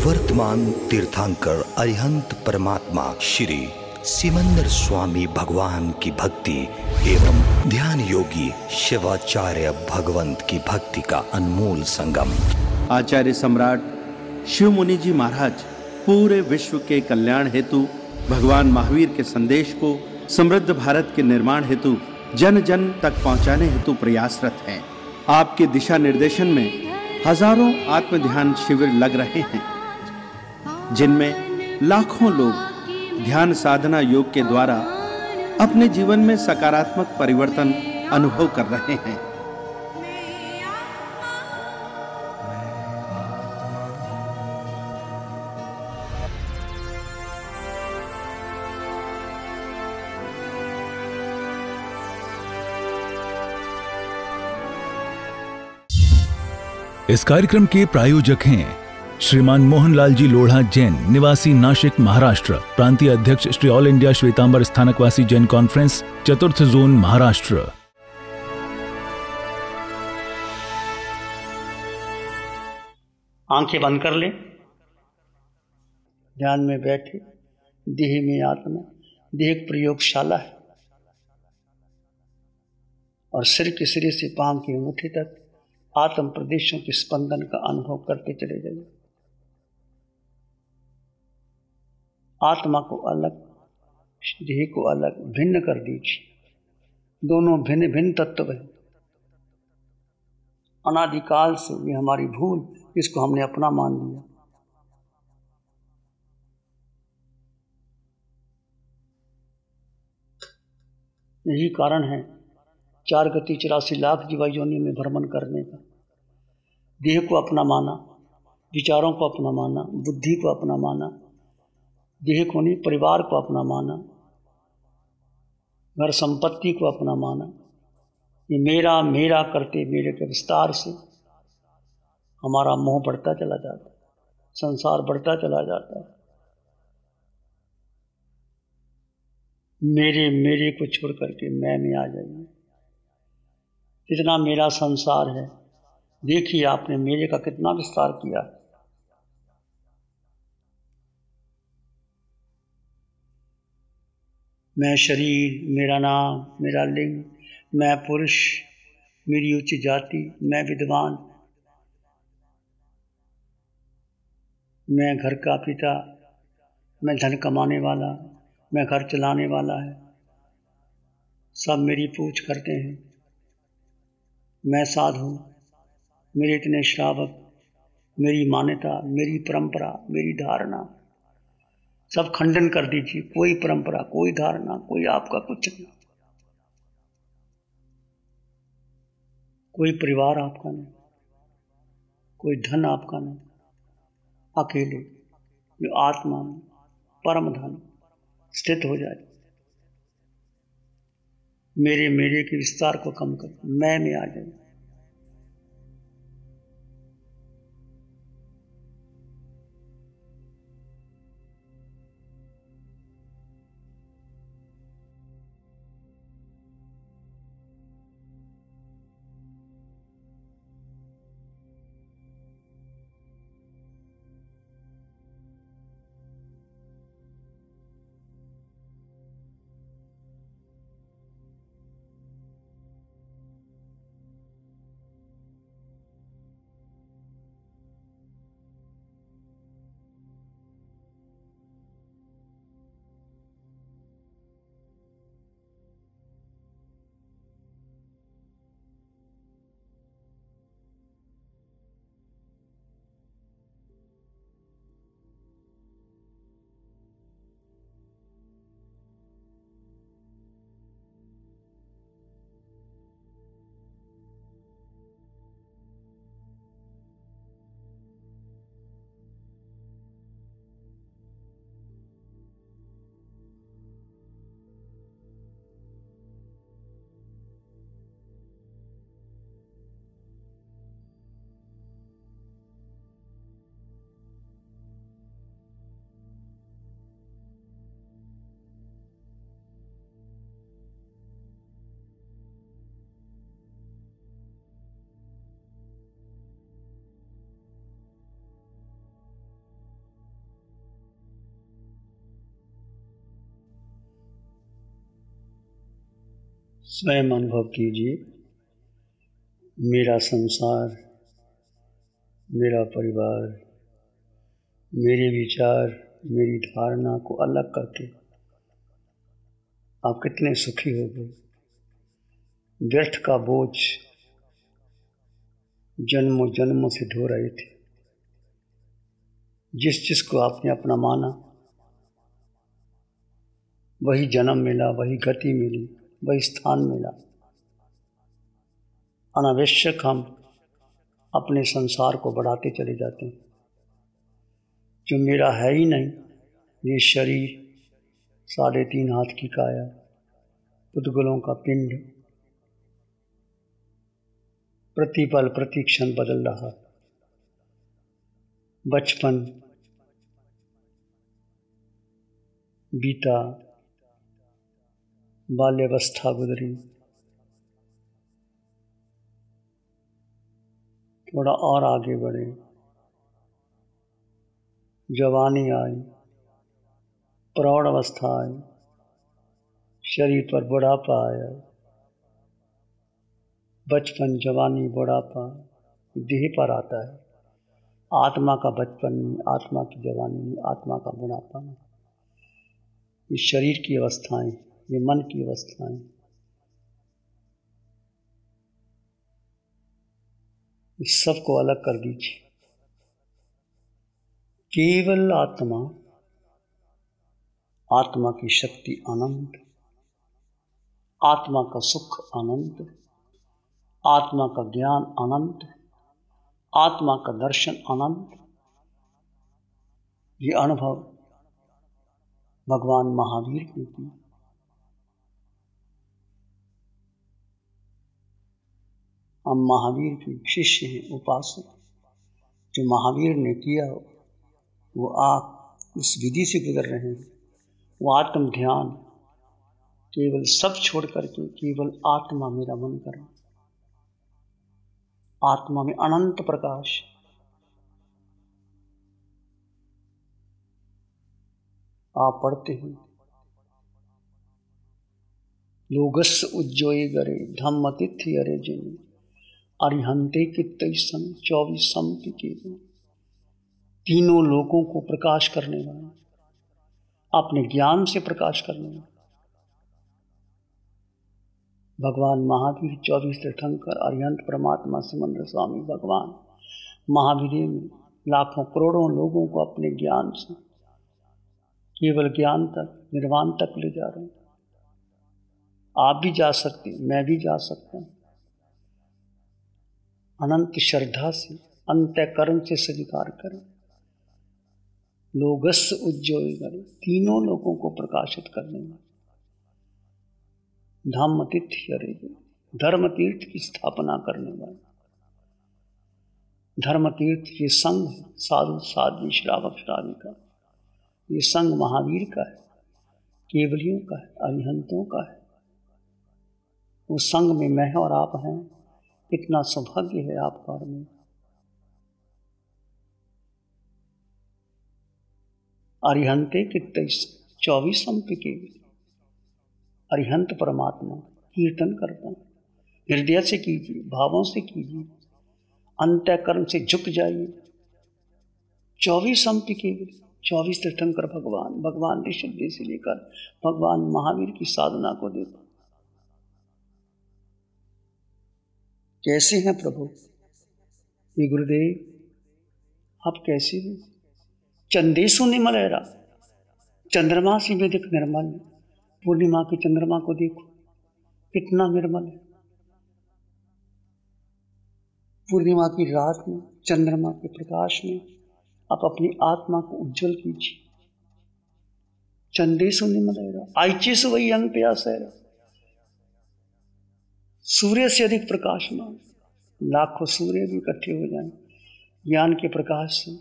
वर्तमान तीर्थंकर अरिहंत परमात्मा श्री सिमंदर स्वामी भगवान की भक्ति एवं ध्यान योगी शिवाचार्य भगवंत की भक्ति का अनमोल संगम। आचार्य सम्राट शिव मुनि जी महाराज पूरे विश्व के कल्याण हेतु भगवान महावीर के संदेश को समृद्ध भारत के निर्माण हेतु जन जन तक पहुंचाने हेतु प्रयासरत हैं। आपके दिशा निर्देशन में हजारों आत्म ध्यान शिविर लग रहे हैं, जिनमें लाखों लोग ध्यान साधना योग के द्वारा अपने जीवन में सकारात्मक परिवर्तन अनुभव कर रहे हैं। इस कार्यक्रम के प्रायोजक हैं श्रीमान मोहनलाल जी लोढ़ा जैन, निवासी नाशिक महाराष्ट्र, प्रांतीय अध्यक्ष Shri all India Shwetambar Sthanakvasi Jain conference, चतुर्थ जोन महाराष्ट्र। आंखें बंद कर लें। ध्यान में बैठे। देह में आत्मा, देह एक प्रयोगशाला है और सिर के सिरे से पांव की अंगूठी तक आत्म प्रदेशों के स्पंदन का अनुभव करते चले जाइए। आत्मा को अलग, देह को अलग भिन्न कर दीजिए। दोनों भिन्न भिन्न तत्व हैं। अनादिकाल से ये हमारी भूल, इसको हमने अपना मान लिया। यही कारण है 4 गति 84 लाख जीवा योनि में भ्रमण करने का। देह को अपना माना, विचारों को अपना माना, बुद्धि को अपना माना, देह को नहीं परिवार को अपना माना, घर संपत्ति को अपना माना। ये मेरा मेरा करते मेरे के विस्तार से हमारा मोह बढ़ता चला जाता है, संसार बढ़ता चला जाता है। मेरे मेरे को छोड़ करके मैं में आ जाइए। कितना मेरा संसार है, देखिए आपने मेरे का कितना विस्तार किया। मैं शरीर, मेरा नाम, मेरा लिंग, मैं पुरुष, मेरी उच्च जाति, मैं विद्वान, मैं घर का पिता, मैं धन कमाने वाला, मैं घर चलाने वाला है, सब मेरी पूछ करते हैं। मैं साधु, मेरे इतने श्रावक, मेरी मान्यता, मेरी परंपरा, मेरी धारणा, सब खंडन कर दीजिए। कोई परंपरा, कोई धारणा, कोई आपका कुछ नहीं, कोई परिवार आपका नहीं, कोई धन आपका नहीं। अकेले जो आत्मा में परम धन स्थित हो जाए। मेरे मेरे के विस्तार को कम कर मैं में आ जाए। स्वयं अनुभव कीजिए। मेरा संसार, मेरा परिवार, मेरे विचार, मेरी धारणा को अलग करके आप कितने सुखी हो गए। व्यर्थ का बोझ जन्मों जन्मों से ढो रहे थे। जिस जिसको आपने अपना माना वही जन्म मिला, वही गति मिली, वही स्थान मिला। अनावश्यक हम अपने संसार को बढ़ाते चले जाते हैं। जो मेरा है ही नहीं, ये शरीर, 3.5 हाथ की काया, पुद्गलों का पिंड, प्रतिपल प्रतिक्षण बदल रहा। बचपन बीता, बाल्यावस्था गुजरी, थोड़ा और आगे बढ़े, जवानी आई, प्रौढ़ अवस्था आई, शरीर पर बुढ़ापा आया। बचपन, जवानी, बुढ़ापा देह पर आता है। आत्मा का बचपन नहीं, आत्मा की जवानी नहीं, आत्मा का बुढ़ापा नहीं। ये शरीर की अवस्थाएं, ये मन की अवस्थाएं, इस सब को अलग कर दीजिए। केवल आत्मा, आत्मा की शक्ति अनंत, आत्मा का सुख अनंत, आत्मा का ज्ञान अनंत, आत्मा का दर्शन अनंत। ये अनुभव भगवान महावीर ने किया। हम महावीर के शिष्य हैं, उपासक। जो महावीर ने किया वो आप इस विधि से गुजर रहे हैं। वो आत्म ध्यान, केवल सब छोड़ करके केवल आत्मा मेरा मन करें। आत्मा में अनंत प्रकाश। आप पढ़ते हैं, लोगस उज्जोय गरे धम्मतिथि अरे जिन अरिहंते कित्तैसं 24 के। तीनों लोगों को प्रकाश करने वाला, अपने ज्ञान से प्रकाश करने वाला भगवान महावीर, 24 तीर्थंकर, अरिहंत परमात्मा सिमंदर स्वामी भगवान महावीर में लाखों करोड़ों लोगों को अपने ज्ञान से केवल ज्ञान तक, निर्वाण तक ले जा रहे हैं। आप भी जा सकते, मैं भी जा सकता हूँ। अनंत श्रद्धा से, अंतःकरण से स्वीकार करें। लोगस उज्जोय करें, तीनों लोगों को प्रकाशित करने में। धम्म तिथि अरे, धर्म तीर्थ की स्थापना करने वाले। धर्म तीर्थ ये संघ, साधु साध्वी श्रावक श्राविका, ये संघ महावीर का है, केवलियों का है, अरिहंतों का है। उस संघ में मैं और आप हैं। कितना सौभाग्य है आपका और में। अरिहंते कित्ते 24 के अरिहंत परमात्मा कीर्तन करता हूँ। हृदय से कीजिए, भावों से कीजिए, अंतःकरण से झुक जाइए। 24 के 24 तीर्थंकर भगवान, भगवान ऋषभ से लेकर भगवान महावीर की साधना को देखो। कैसे हैं प्रभु? ये गुरुदेव आप कैसे हो? चंदेशु निर्मलेरा, चंद्रमा से भी देख निर्मल। पूर्णिमा के चंद्रमा को देखो कितना निर्मल है। पूर्णिमा की रात में चंद्रमा के प्रकाश में आप अपनी आत्मा को उज्जवल कीजिए। चंदेशु निर्मलेरा, आइचेसु वही अंग प्यासेरा, सूर्य से अधिक प्रकाशमान। लाखों सूर्य भी इकट्ठे हो जाएं ज्ञान के प्रकाश से।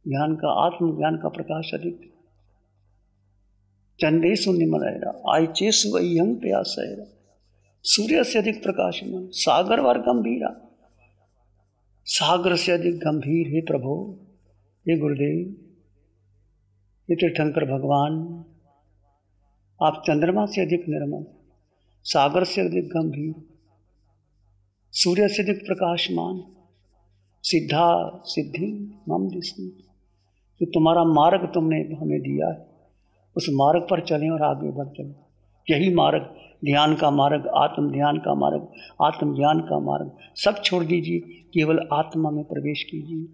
ज्ञान का, आत्मज्ञान का प्रकाश अधिक। चंदेशु निर्मलेरा, आइचेसु वही अंग प्यासेरा, सूर्य से अधिक प्रकाशमान। सागर वर गंभीरा, सागर से अधिक गंभीर है प्रभु। हे गुरुदेव, हे तीर्थंकर भगवान, आप चंद्रमा से अधिक निर्मल, सागर से अधिक गंभीर, सूर्य से अधिक प्रकाशमान, सिद्धा सिद्धि मम दिशि। जो तुम्हारा मार्ग तुमने हमें दिया है, उस मार्ग पर चलें और आगे बढ़ चलें। यही मार्ग, ध्यान का मार्ग, आत्म ध्यान का मार्ग, आत्म ज्ञान का मार्ग, सब छोड़ दीजिए, केवल आत्मा में प्रवेश कीजिए।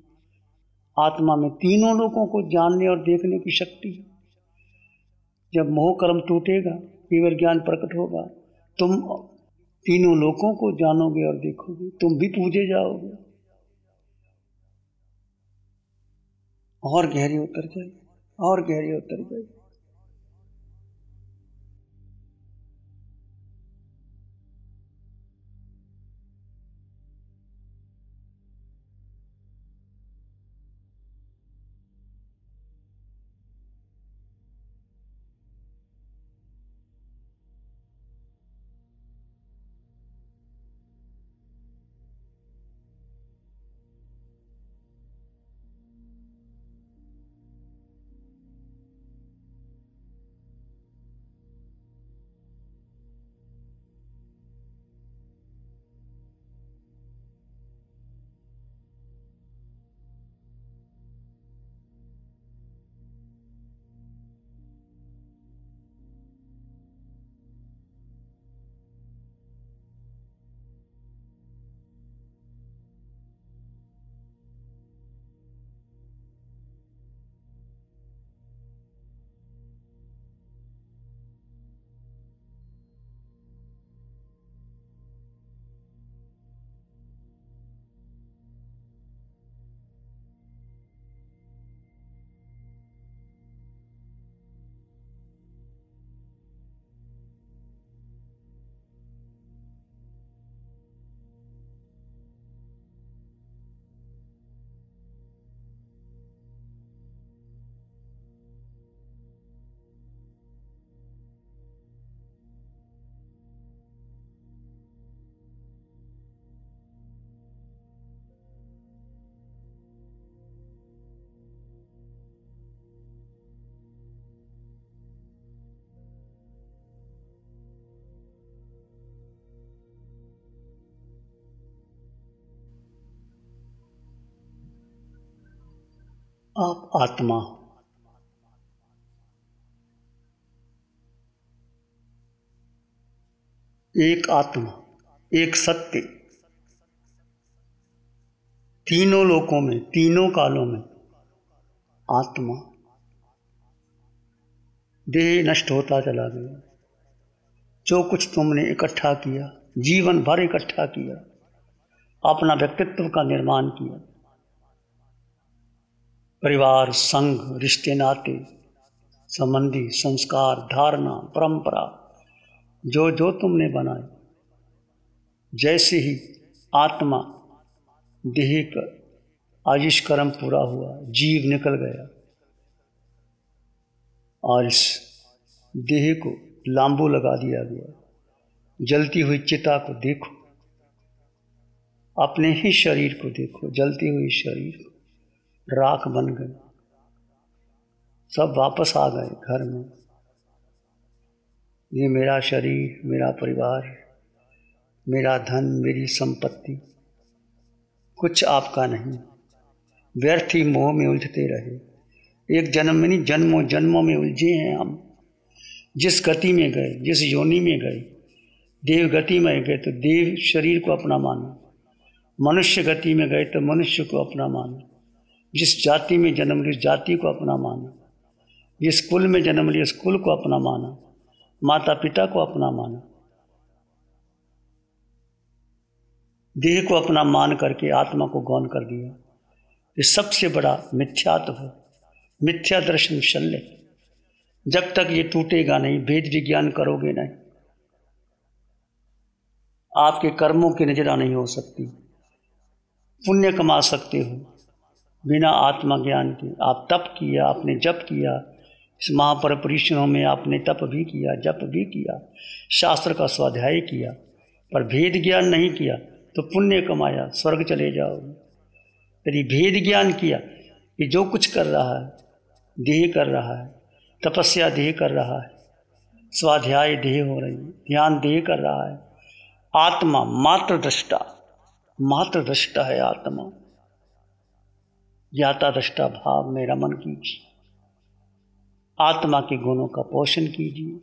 आत्मा में तीनों लोगों को जानने और देखने की शक्ति है। जब मोह कर्म टूटेगा, केवल ज्ञान प्रकट होगा, तुम तीनों लोगों को जानोगे और देखोगे, तुम भी पूजे जाओगे। और गहरे उतर जाइए, और गहरे उतर जाइए। आप आत्मा हो। एक आत्मा, एक सत्य, तीनों लोकों में, तीनों कालों में आत्मा। देह नष्ट होता चला गया। जो कुछ तुमने इकट्ठा किया, जीवन भर इकट्ठा किया, अपना व्यक्तित्व का निर्माण किया, परिवार, संघ, रिश्ते नाते, संबंधी, संस्कार, धारणा, परंपरा, जो जो तुमने बनाए, जैसे ही आत्मा देह का आयुष कर्म पूरा हुआ, जीव निकल गया और इस देह को लांबू लगा दिया गया। जलती हुई चिता को देखो, अपने ही शरीर को देखो, जलती हुई शरीर को, राख बन गए, सब वापस आ गए घर में। ये मेरा शरीर, मेरा परिवार, मेरा धन, मेरी संपत्ति, कुछ आपका नहीं। व्यर्थ ही मोह में उलझते रहे। एक जन्म में नहीं, जन्मों जन्मों में उलझे हैं हम। जिस गति में गए, जिस योनि में गए, देव गति में गए तो देव शरीर को अपना माना, मनुष्य गति में गए तो मनुष्य को अपना माना, जिस जाति में जन्म लिया उस जाति को अपना माना, जिस कुल में जन्म लिया उस कुल को अपना माना, माता पिता को अपना माना, देह को अपना मान करके आत्मा को गौण कर दिया। ये सबसे बड़ा मिथ्यात्व है, मिथ्या दर्शन शल्य। जब तक ये टूटेगा नहीं, भेद विज्ञान करोगे नहीं, आपके कर्मों की नजरा नहीं हो सकती। पुण्य कमा सकते हो बिना आत्मा ज्ञान के। आप तप किया, आपने जप किया, इस महापरिश्रम में आपने तप भी किया, जप भी किया, शास्त्र का स्वाध्याय किया, पर भेद ज्ञान नहीं किया तो पुण्य कमाया, स्वर्ग चले जाओगे। यदि भेद ज्ञान किया कि जो कुछ कर रहा है देह कर रहा है, तपस्या देह कर रहा है, स्वाध्याय देह हो रही है, ध्यान देह कर रहा है। आत्मा मात्र दृष्टा है आत्मा। ज्ञाता दृष्टा भाव में रमन कीजिए, आत्मा के गुणों का पोषण कीजिए।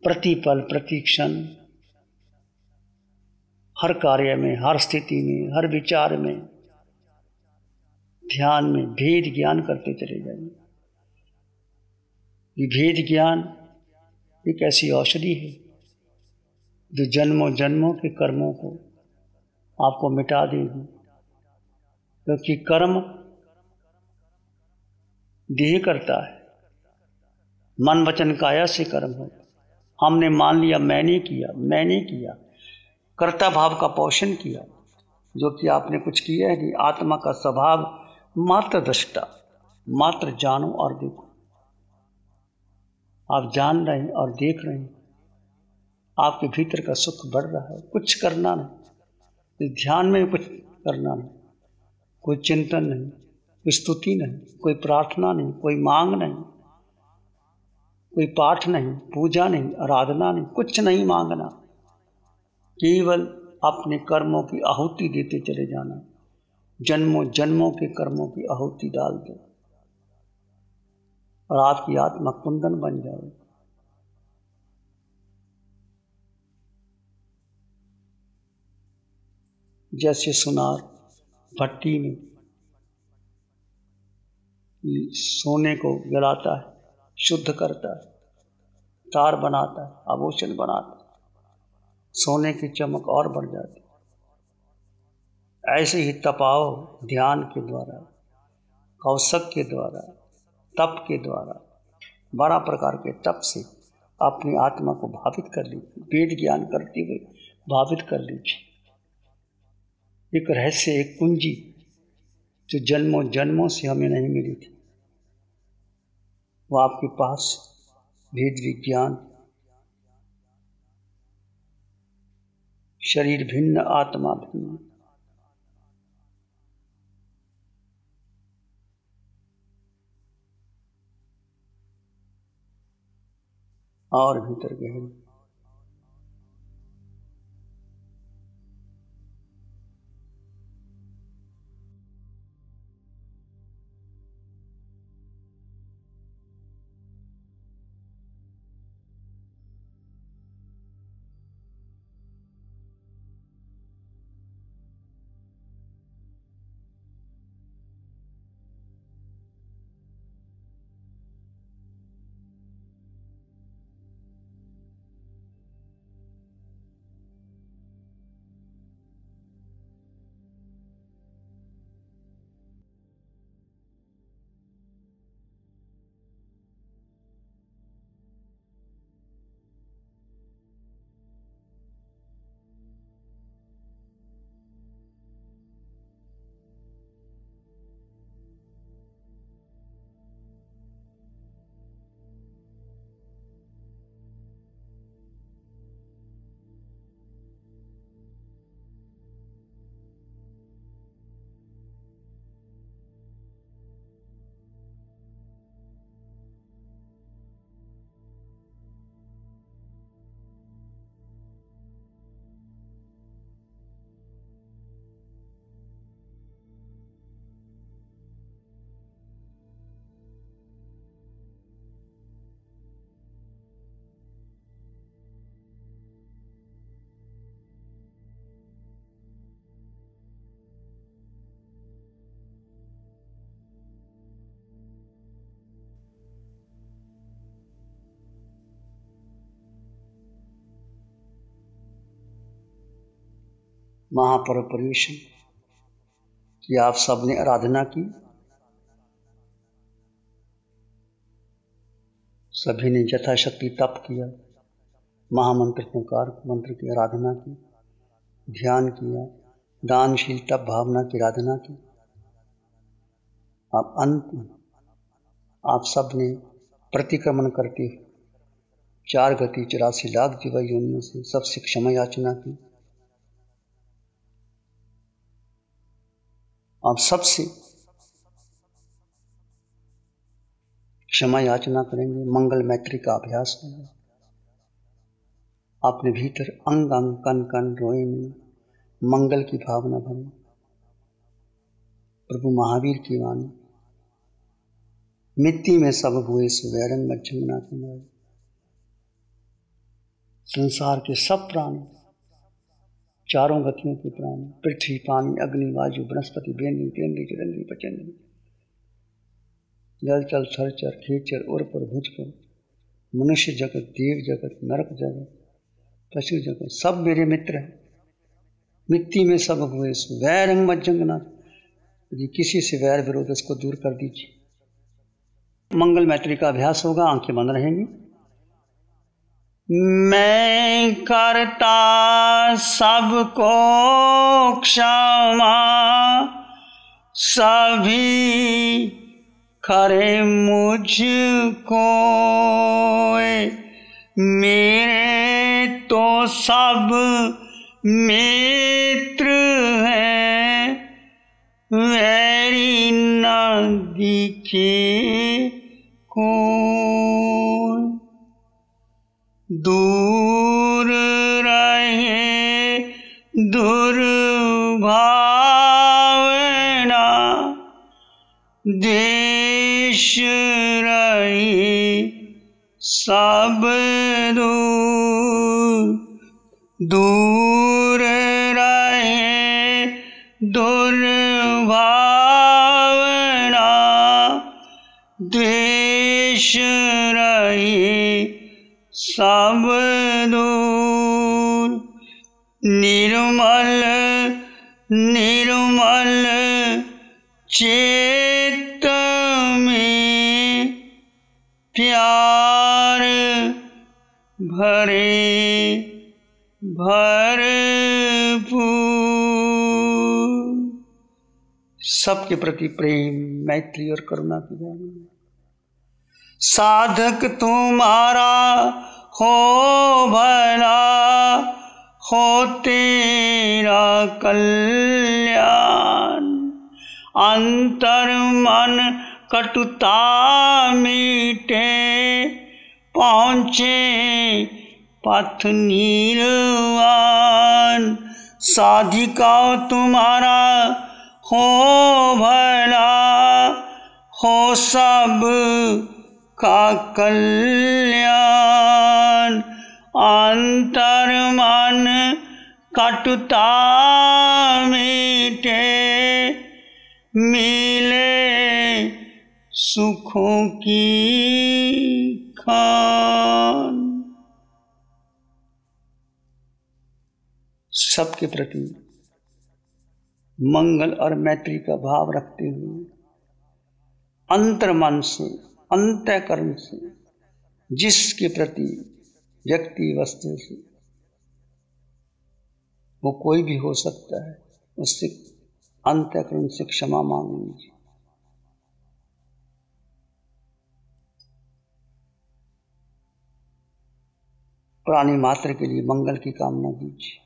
प्रतिपल प्रतिक्षण, हर कार्य में, हर स्थिति में, हर विचार में, ध्यान में भेद ज्ञान करते चले जाइए। ये भेद ज्ञान एक ऐसी औषधि है जो जन्मों जन्मों के कर्मों को आपको मिटा देगी, क्योंकि कर्म देह करता है, मन वचन काया से कर्म होता। हमने मान लिया मैंने किया, कर्ता भाव का पोषण किया, जो कि आपने कुछ किया है नहीं। आत्मा का स्वभाव मात्र दृष्टा, मात्र जानो और देखो। आप जान रहे हैं और देख रहे हैं, आपके भीतर का सुख बढ़ रहा है। कुछ करना नहीं, इस ध्यान में कुछ करना नहीं, कोई चिंतन नहीं, कोई स्तुति नहीं, कोई प्रार्थना नहीं, कोई मांग नहीं, कोई पाठ नहीं, पूजा नहीं, आराधना नहीं, कुछ नहीं मांगना। केवल अपने कर्मों की आहुति देते चले जाना। जन्मों जन्मों के कर्मों की आहुति डाल दो और आपकी आत्मा कुंदन बन जाए। जैसे सुनार भट्टी में सोने को जलाता है, शुद्ध करता है, तार बनाता है, आभूषण बनाता है, सोने की चमक और बढ़ जाती है। ऐसे ही तपाओ ध्यान के द्वारा, कौशक के द्वारा, तप के द्वारा, 12 प्रकार के तप से अपनी आत्मा को भावित कर लीजिए। वेद ज्ञान करते हुए भावित कर लीजिए। एक रहस्य, एक कुंजी जो जन्मों जन्मों से हमें नहीं मिली थी, वो आपके पास वेद विज्ञान। शरीर भिन्न, आत्मा भिन्न। और भीतर गहरी महापर्व परमेश्वर की आप सबने आराधना की। सभी ने यथाशक्ति तप किया, महामंत्र पुकार मंत्र की आराधना की, ध्यान किया, दानशील तप भावना की आराधना की। अब अंत में आप सब ने प्रतिक्रमण करते 4 गति 84 लाख जीव योनियों से सबसे क्षमा याचना की। आप सबसे क्षमा याचना करेंगे, मंगल मैत्री का अभ्यास होगा। अपने भीतर अंग अंग कन कन रोए में मंगल की भावना भरें। प्रभु महावीर की वाणी, मिट्टी में सब हुए सुवैरंग मज्जंगना किनारे। संसार के सब प्राणी, चारों गतियों के प्राणी, पृथ्वी पानी अग्नि वायु वनस्पति बेंद्री तेंद्री चिरंद्री पचेंद्री, जल चल थर चर खेचर उर पर भुज पर, मनुष्य जगत देव जगत नरक जगत पशु जगत सब मेरे मित्र हैं। मिट्टी में सब हुए वैरंग मज्जंगनाथ। यदि किसी से वैर विरोध उसको दूर कर दीजिए। मंगल मैत्री का अभ्यास होगा, आंखें बंद रहेंगी। मैं करता सबको क्षमा, सभी करे मुझको, मेरे तो सब मित्र हैं, वैरी न दिखे कोई। दूर रहे दुर्भावना, देश रहे सब दूर। दूर रहे दुर्भावना, देश रहे सब दूर। निर्मल निर्मल चेत में प्यार भरे भरपूर। सबके प्रति प्रेम, मैत्री और करुणा की भावना। साधक तुम्हारा हो भला, हो तेरा कल्याण। अंतर मन कटुता मीटे, पहुँचे पथ नीरवान। साधिका तुम्हारा हो भला, हो सब का कल्याण। अंतर मन कटुता मीटे, मिले सुखों की खान। सबके प्रति मंगल और मैत्री का भाव रखते हुए अंतर मन से, अंतःकरण से, जिसके प्रति व्यक्ति वस्तु से, वो कोई भी हो सकता है, उससे अंतःकरण से क्षमा मांग लीजिए। प्राणी मात्र के लिए मंगल की कामना कीजिए।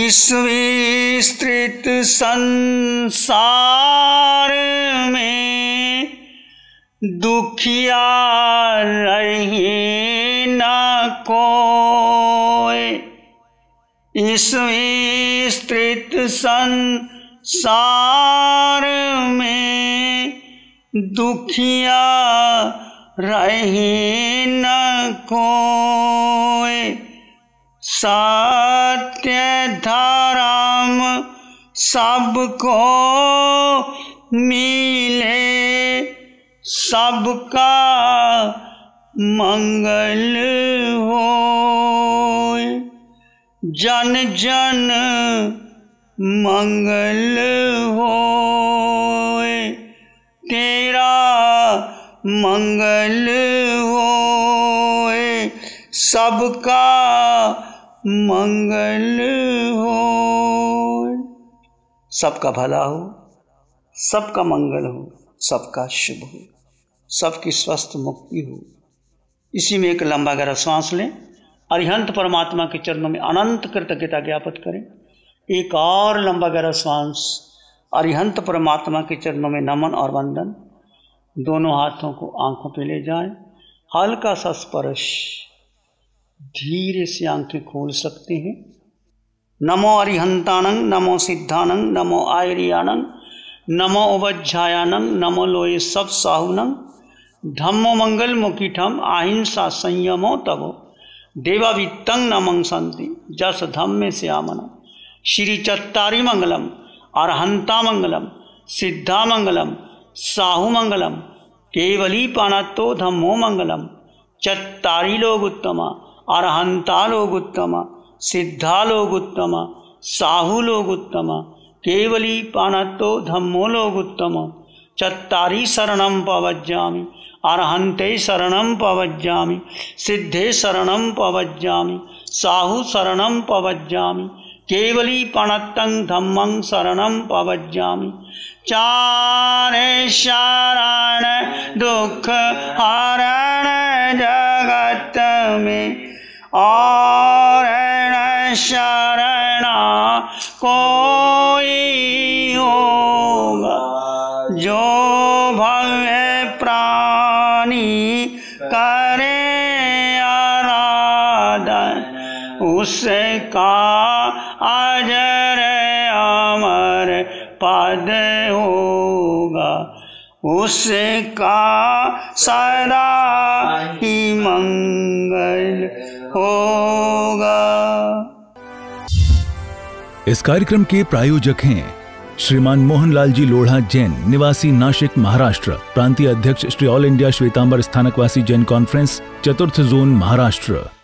इस विस्तृत संसार में दुखिया रहे न कोई। इस विस्तृत संसार में दुखिया रहे न कोई। सत्य धर्म सबको मिले, सबका मंगल होय। जन जन मंगल होय, तेरा मंगल होय, सबका मंगल हो। सबका भला हो, सबका मंगल हो, सबका शुभ हो, सबकी स्वस्थ मुक्ति हो। इसी में एक लंबा गहरा सांस लें। अरिहंत परमात्मा के चरणों में अनंत कृतज्ञता ज्ञापित करें। एक और लंबा गहरा सांस अरिहंत परमात्मा के चरणों में नमन और वंदन। दोनों हाथों को आंखों पे ले जाएं, हल्का सा स्पर्श, धीरे से आंखें खोल सकते हैं। नमो अरिहंतानं, नमो सिद्धानं, नमो आयरियानं, नमो उवज्झायानं, नमो लोये सब साहुनं, धम्मो मंगल मुखिठम अहिंसा संयमो तवो देवावित्तं नमं संति जस धम्मे श्यामनं। श्री चत्तारी मंगलम, अरहंता मंगलम, सिद्धा मंगलम, साहु मंगलम, केवली पाणत्तो धम्मो मंगलम। चत्तारी लोग उत्तमा, अरहंता लोग उत्तमा, सिद्धा लोग उत्तमा, साहु लोग उत्तमा, केवली पाणत्तो धम्मो लोग उत्तमा। चत्तारी शरणं पवज्जामि, अरहंते शरणं पवज्जामि, सिद्धे शरणं पवज्जामि, साहु शरणं पवज्जामि, केवली पाणत्तं धम्मं शरणं पवज्जामि। चारे शरण दुख हरण जगत में, और न शरणा कोई होगा। जो भव्य प्राणी करे आराधन, उसका अजर अमर पद होगा, उसका सदा ही मंगल होगा। इस कार्यक्रम के प्रायोजक हैं श्रीमान मोहनलाल जी लोढ़ा जैन, निवासी नाशिक महाराष्ट्र, प्रांतीय अध्यक्ष Shri all India Shwetambar Sthanakvasi Jain conference, चतुर्थ जोन महाराष्ट्र।